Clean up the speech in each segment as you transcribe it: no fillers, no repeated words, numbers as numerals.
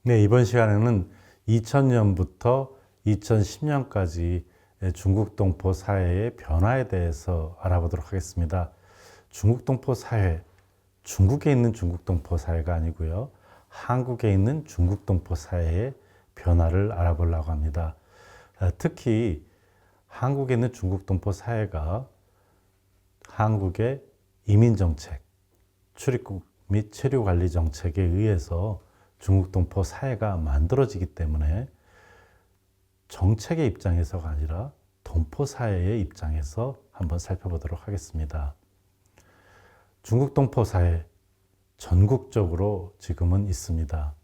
네, 이번 시간에는 2000년부터 2010년까지 중국 동포 사회의 변화에 대해서 알아보도록 하겠습니다. 중국 동포 사회, 중국에 있는 중국 동포 사회가 아니고요. 한국에 있는 중국 동포 사회의 변화를 알아보려고 합니다. 특히 한국에 있는 중국 동포 사회가 한국의 이민정책, 출입국 및 체류관리 정책에 의해서 중국 동포 사회가 만들어지기 때문에 정책의 입장에서가 아니라 동포 사회의 입장에서 한번 살펴보도록 하겠습니다. 중국 동포 사회 전국적으로 지금은 있습니다.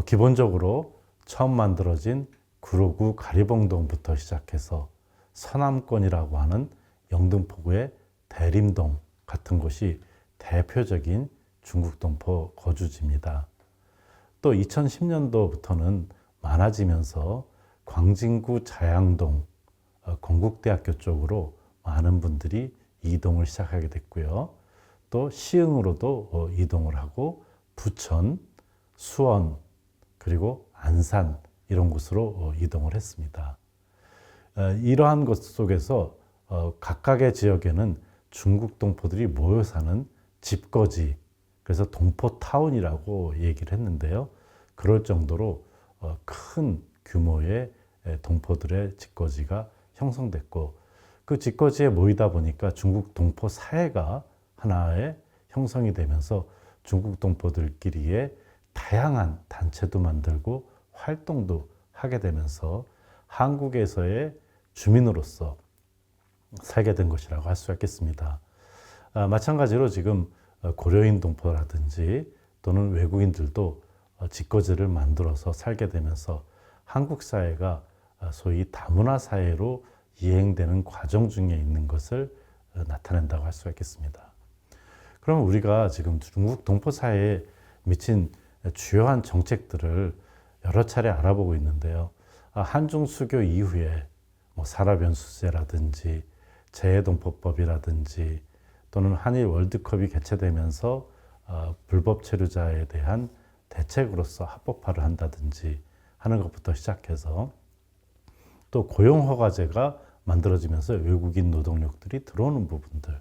기본적으로 처음 만들어진 구로구 가리봉동부터 시작해서 서남권이라고 하는 영등포구의 대림동 같은 곳이 대표적인 중국 동포 거주지입니다. 또 2010년도부터는 많아지면서 광진구 자양동, 건국대학교 쪽으로 많은 분들이 이동을 시작하게 됐고요. 또 시흥으로도 이동을 하고 부천, 수원, 그리고 안산 이런 곳으로 이동을 했습니다. 이러한 것 속에서 각각의 지역에는 중국 동포들이 모여 사는 집거지, 그래서 동포타운이라고 얘기를 했는데요. 그럴 정도로 큰 규모의 동포들의 집거지가 형성됐고, 그 집거지에 모이다 보니까 중국 동포 사회가 하나의 형성이 되면서 중국 동포들끼리의 다양한 단체도 만들고 활동도 하게 되면서 한국에서의 주민으로서 살게 된 것이라고 할 수 있겠습니다. 마찬가지로 지금 고려인 동포라든지 또는 외국인들도 집거지를 만들어서 살게 되면서 한국 사회가 소위 다문화 사회로 이행되는 과정 중에 있는 것을 나타낸다고 할 수가 있겠습니다. 그럼 우리가 지금 중국 동포 사회에 미친 주요한 정책들을 여러 차례 알아보고 있는데요. 한중 수교 이후에 산업연수제라든지 재해동포법이라든지 또는 한일 월드컵이 개최되면서 불법 체류자에 대한 대책으로서 합법화를 한다든지 하는 것부터 시작해서 또 고용허가제가 만들어지면서 외국인 노동력들이 들어오는 부분들,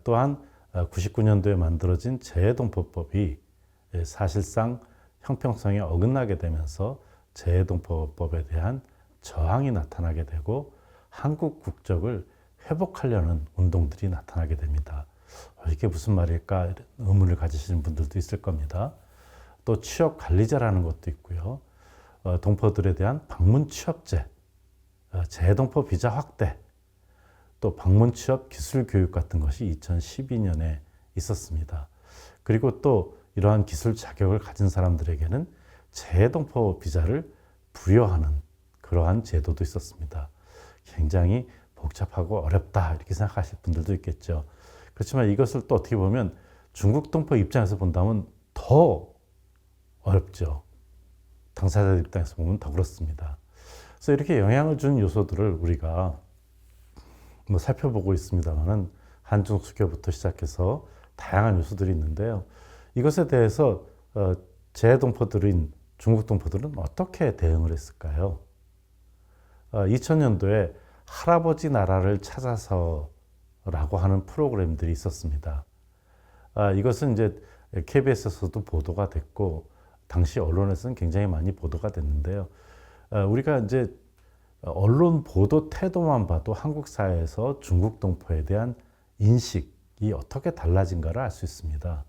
또한 99년도에 만들어진 재해동포법이 사실상 형평성에 어긋나게 되면서 재해동포법에 대한 저항이 나타나게 되고 한국 국적을 회복하려는 운동들이 나타나게 됩니다. 이게 무슨 말일까 의문을 가지시는 분들도 있을 겁니다. 또 취업관리제라는 것도 있고요. 동포들에 대한 방문취업제, 재동포 비자 확대, 또 방문취업 기술교육 같은 것이 2012년에 있었습니다. 그리고 또 이러한 기술 자격을 가진 사람들에게는 재동포 비자를 부여하는 그러한 제도도 있었습니다. 굉장히 복잡하고 어렵다 이렇게 생각하실 분들도 있겠죠. 그렇지만 이것을 또 어떻게 보면 중국 동포 입장에서 본다면 더 어렵죠. 당사자 입장에서 보면 더 그렇습니다. 그래서 이렇게 영향을 준 요소들을 우리가 살펴보고 있습니다만은 한중 수교부터 시작해서 다양한 요소들이 있는데요. 이것에 대해서 재동포들인 중국 동포들은 어떻게 대응을 했을까요? 2000년도에 할아버지 나라를 찾아서라고 하는 프로그램들이 있었습니다. 이것은 이제 KBS에서도 보도가 됐고 당시 언론에서는 굉장히 많이 보도가 됐는데요. 우리가 이제 언론 보도 태도만 봐도 한국 사회에서 중국 동포에 대한 인식이 어떻게 달라진가를 알 수 있습니다.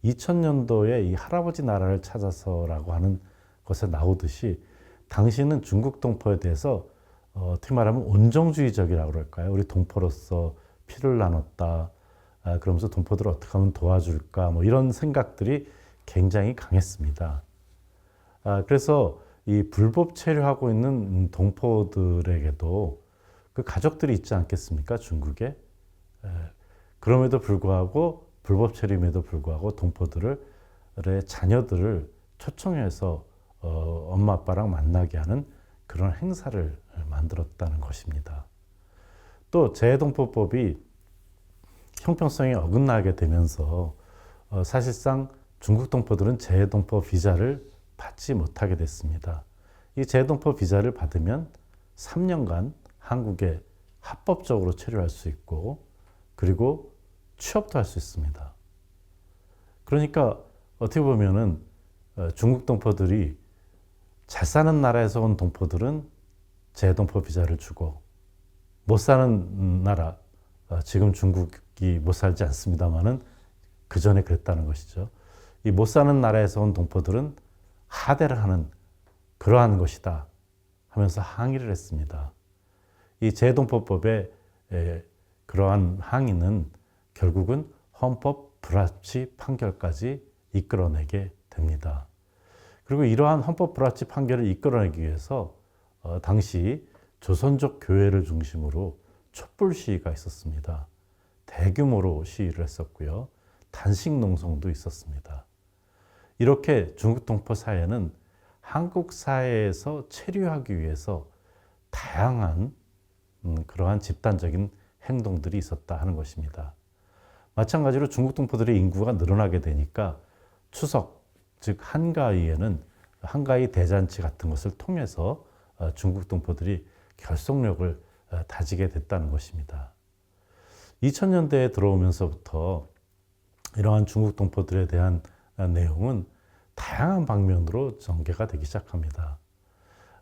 2000년도에 이 할아버지 나라를 찾아서라고 하는 것에 나오듯이 당시는 중국 동포에 대해서 어떻게 말하면 온정주의적이라고 그럴까요? 우리 동포로서 피를 나눴다. 그러면서 동포들을 어떻게 하면 도와줄까? 이런 생각들이 굉장히 강했습니다. 그래서 이 불법 체류하고 있는 동포들에게도 그 가족들이 있지 않겠습니까? 중국에. 그럼에도 불구하고 불법 체류임에도 불구하고 동포들의 자녀들을 초청해서 엄마 아빠랑 만나게 하는 그런 행사를 만들었다는 것입니다. 또 재해동포법이 형평성에 어긋나게 되면서 사실상 중국 동포들은 재해동포 비자를 받지 못하게 됐습니다. 이 재동포 비자를 받으면 3년간 한국에 합법적으로 체류할 수 있고 그리고 취업도 할 수 있습니다. 그러니까 어떻게 보면은 중국 동포들이 잘 사는 나라에서 온 동포들은 재동포 비자를 주고 못 사는 나라, 지금 중국이 못 살지 않습니다만은 그 전에 그랬다는 것이죠. 이 못 사는 나라에서 온 동포들은 하대를 하는 그러한 것이다 하면서 항의를 했습니다. 이 재동포법의 그러한 항의는 결국은 헌법 불합치 판결까지 이끌어내게 됩니다. 그리고 이러한 헌법 불합치 판결을 이끌어내기 위해서 당시 조선족 교회를 중심으로 촛불 시위가 있었습니다. 대규모로 시위를 했었고요. 단식 농성도 있었습니다. 이렇게 중국 동포 사회는 한국 사회에서 체류하기 위해서 다양한 그러한 집단적인 행동들이 있었다 하는 것입니다. 마찬가지로 중국 동포들의 인구가 늘어나게 되니까 추석, 즉 한가위에는 한가위 대잔치 같은 것을 통해서 중국 동포들이 결속력을 다지게 됐다는 것입니다. 2000년대에 들어오면서부터 이러한 중국 동포들에 대한 내용은 다양한 방면으로 전개가 되기 시작합니다.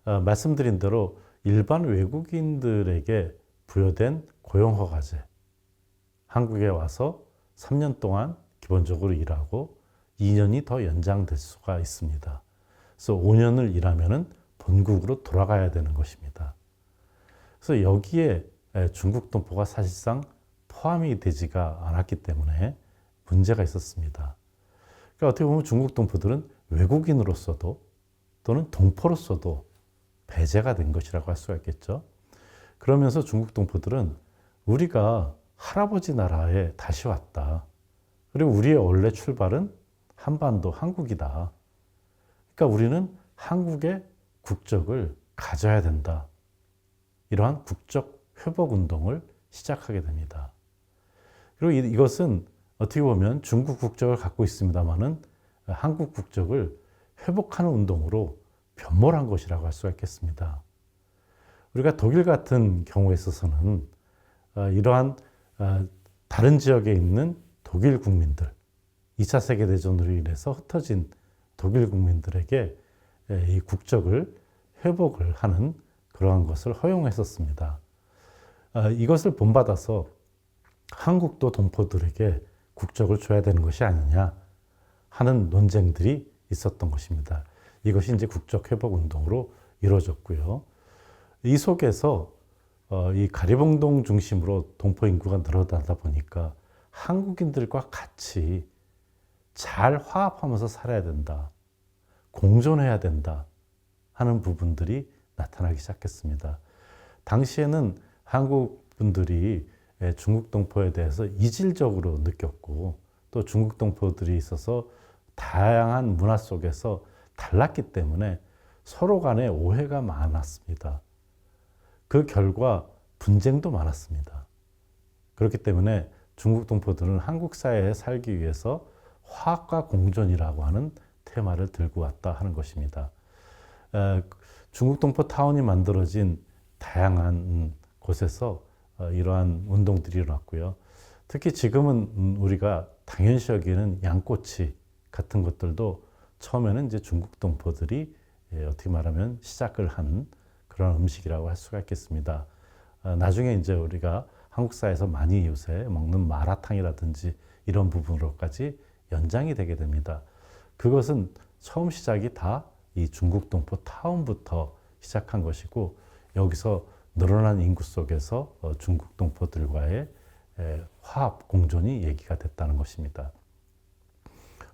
말씀드린 대로 일반 외국인들에게 부여된 고용허가제, 한국에 와서 3년 동안 기본적으로 일하고 2년이 더 연장될 수가 있습니다. 그래서 5년을 일하면 본국으로 돌아가야 되는 것입니다. 그래서 여기에 중국 동포가 사실상 포함이 되지가 않았기 때문에 문제가 있었습니다. 그러니까 어떻게 보면 중국 동포들은 외국인으로서도 또는 동포로서도 배제가 된 것이라고 할 수가 있겠죠. 그러면서 중국 동포들은 우리가 할아버지 나라에 다시 왔다. 그리고 우리의 원래 출발은 한반도 한국이다. 그러니까 우리는 한국의 국적을 가져야 된다. 이러한 국적 회복 운동을 시작하게 됩니다. 그리고 이것은 어떻게 보면 중국 국적을 갖고 있습니다만은 한국 국적을 회복하는 운동으로 변모한 것이라고 할 수가 있겠습니다. 우리가 독일 같은 경우에 있어서는 이러한 다른 지역에 있는 독일 국민들, 2차 세계대전으로 인해서 흩어진 독일 국민들에게 이 국적을 회복을 하는 그러한 것을 허용했었습니다. 이것을 본받아서 한국도 동포들에게 국적을 줘야 되는 것이 아니냐 하는 논쟁들이 있었던 것입니다. 이것이 이제 국적 회복 운동으로 이루어졌고요. 이 속에서 이 가리봉동 중심으로 동포 인구가 늘어나다 보니까 한국인들과 같이 잘 화합하면서 살아야 된다. 공존해야 된다 하는 부분들이 나타나기 시작했습니다. 당시에는 한국 분들이 중국 동포에 대해서 이질적으로 느꼈고 또 중국 동포들이 있어서 다양한 문화 속에서 달랐기 때문에 서로 간에 오해가 많았습니다. 그 결과 분쟁도 많았습니다. 그렇기 때문에 중국 동포들은 한국 사회에 살기 위해서 화합과 공존이라고 하는 테마를 들고 왔다 하는 것입니다. 중국 동포 타운이 만들어진 다양한 곳에서 이러한 운동들이 일어났고요. 특히 지금은 우리가 당연시 여기는 양꼬치 같은 것들도 처음에는 이제 중국 동포들이 어떻게 말하면 시작을 한 그런 음식이라고 할 수가 있겠습니다. 나중에 이제 우리가 한국 사회에서 많이 요새 먹는 마라탕이라든지 이런 부분으로까지 연장이 되게 됩니다. 그것은 처음 시작이 다 이 중국 동포 타운부터 시작한 것이고 여기서 늘어난 인구 속에서 중국 동포들과의 화합, 공존이 얘기가 됐다는 것입니다.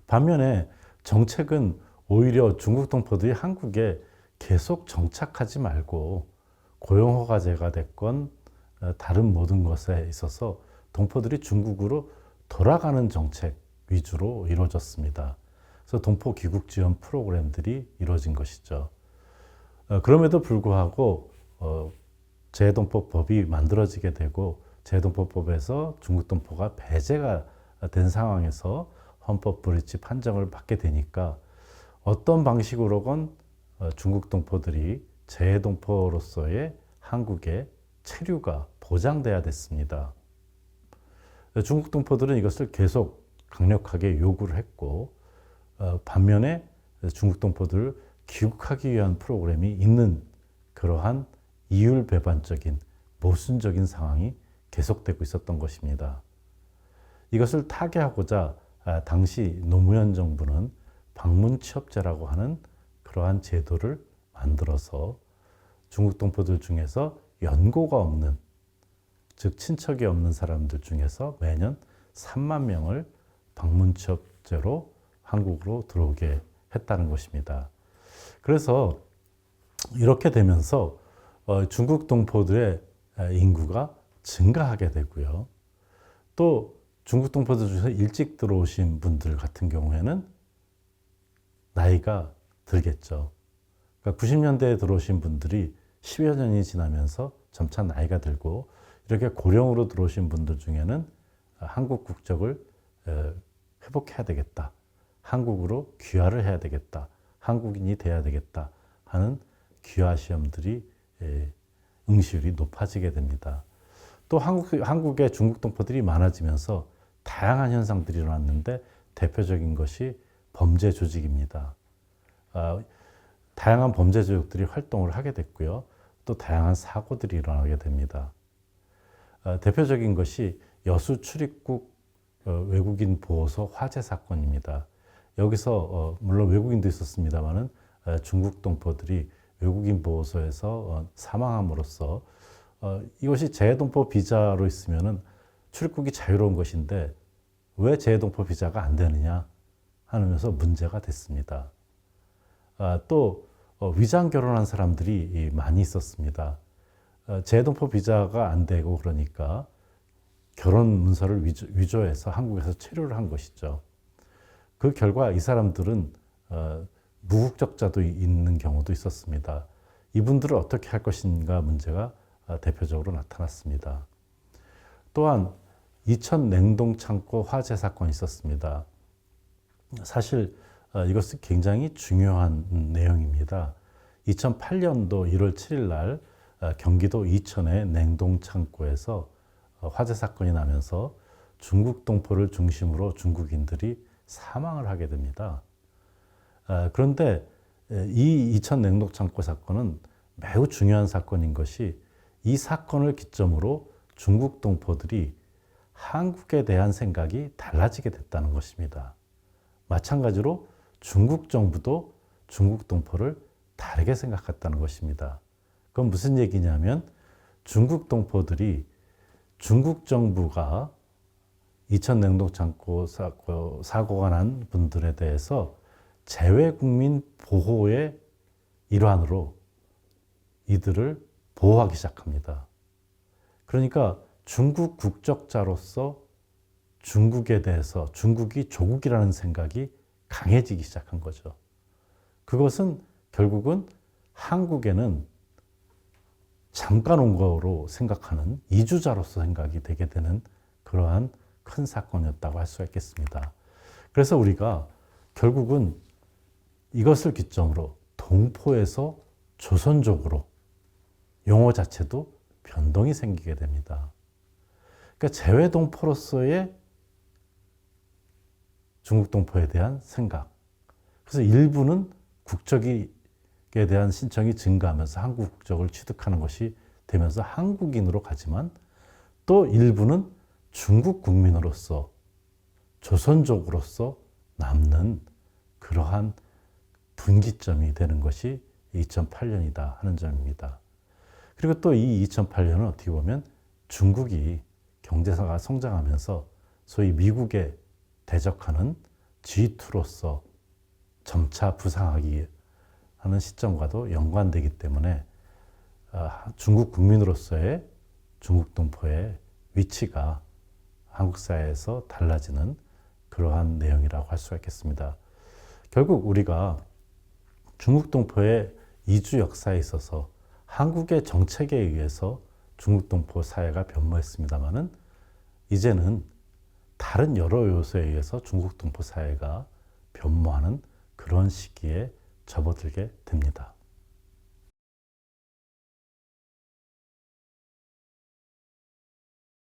반면에 정책은 오히려 중국 동포들이 한국에 계속 정착하지 말고 고용허가제가 됐건 다른 모든 것에 있어서 동포들이 중국으로 돌아가는 정책 위주로 이루어졌습니다. 그래서 동포 귀국 지원 프로그램들이 이루어진 것이죠. 그럼에도 불구하고 재동포법이 만들어지게 되고 재동포법에서 중국 동포가 배제가 된 상황에서 헌법 불이치 판정을 받게 되니까 어떤 방식으로건 중국 동포들이 재동포로서의 한국의 체류가 보장돼야 됐습니다. 중국 동포들은 이것을 계속 강력하게 요구를 했고, 반면에 중국 동포들을 귀국하기 위한 프로그램이 있는 그러한 이율배반적인 모순적인 상황이 계속되고 있었던 것입니다. 이것을 타개하고자 당시 노무현 정부는 방문취업제라고 하는 그러한 제도를 만들어서 중국 동포들 중에서 연고가 없는, 즉 친척이 없는 사람들 중에서 매년 3만 명을 방문취업제로 한국으로 들어오게 했다는 것입니다. 그래서 이렇게 되면서 중국 동포들의 인구가 증가하게 되고요. 또 중국 동포들 중에서 일찍 들어오신 분들 같은 경우에는 나이가 들겠죠. 그러니까 90년대에 들어오신 분들이 10여 년이 지나면서 점차 나이가 들고, 이렇게 고령으로 들어오신 분들 중에는 한국 국적을 회복해야 되겠다, 한국으로 귀화를 해야 되겠다, 한국인이 돼야 되겠다 하는 귀화 시험들이 응시율이 높아지게 됩니다. 또 한국의 중국 동포들이 많아지면서 다양한 현상들이 일어났는데 대표적인 것이 범죄 조직입니다. 다양한 범죄 조직들이 활동을 하게 됐고요. 또 다양한 사고들이 일어나게 됩니다. 대표적인 것이 여수 출입국 외국인 보호소 화재 사건입니다. 여기서 물론 외국인도 있었습니다만은 중국 동포들이 외국인 보호소에서 사망함으로써 이것이 재동포 비자로 있으면은 출입국이 자유로운 것인데 왜 재동포 비자가 안 되느냐 하면서 문제가 됐습니다. 또 위장 결혼한 사람들이 많이 있었습니다. 재동포 비자가 안 되고 그러니까 결혼 문서를 위조해서 한국에서 체류를 한 것이죠. 그 결과 이 사람들은 무국적자도 있는 경우도 있었습니다. 이분들을 어떻게 할 것인가 문제가 대표적으로 나타났습니다. 또한 이천 냉동창고 화재 사건이 있었습니다. 사실 이것은 굉장히 중요한 내용입니다. 2008년도 1월 7일 날 경기도 이천의 냉동창고에서 화재 사건이 나면서 중국 동포를 중심으로 중국인들이 사망을 하게 됩니다. 그런데 이 이천 냉동창고 사건은 매우 중요한 사건인 것이, 이 사건을 기점으로 중국 동포들이 한국에 대한 생각이 달라지게 됐다는 것입니다. 마찬가지로 중국 정부도 중국 동포를 다르게 생각했다는 것입니다. 그건 무슨 얘기냐면 중국 동포들이 중국 정부가 이천 냉동창고 사고가 난 분들에 대해서 재외국민 보호의 일환으로 이들을 보호하기 시작합니다. 그러니까 중국 국적자로서 중국에 대해서 중국이 조국이라는 생각이 강해지기 시작한 거죠. 그것은 결국은 한국에는 잠깐 온 거로 생각하는 이주자로서 생각이 되게 되는 그러한 큰 사건이었다고 할 수가 있겠습니다. 그래서 우리가 결국은 이것을 기점으로 동포에서 조선족으로 용어 자체도 변동이 생기게 됩니다. 그러니까 재외동포로서의 중국 동포에 대한 생각. 그래서 일부는 국적에 대한 신청이 증가하면서 한국 국적을 취득하는 것이 되면서 한국인으로 가지만, 또 일부는 중국 국민으로서 조선족으로서 남는 그러한 분기점이 되는 것이 2008년이다 하는 점입니다. 그리고 또 이 2008년은 어떻게 보면 중국이 경제가 성장하면서 소위 미국에 대적하는 G2로서 점차 부상하기 하는 시점과도 연관되기 때문에 중국 국민으로서의 중국 동포의 위치가 한국 사회에서 달라지는 그러한 내용이라고 할 수가 있겠습니다. 결국 우리가 중국 동포의 이주 역사에 있어서 한국의 정책에 의해서 중국 동포 사회가 변모했습니다마는, 이제는 다른 여러 요소에 의해서 중국 동포 사회가 변모하는 그런 시기에 접어들게 됩니다.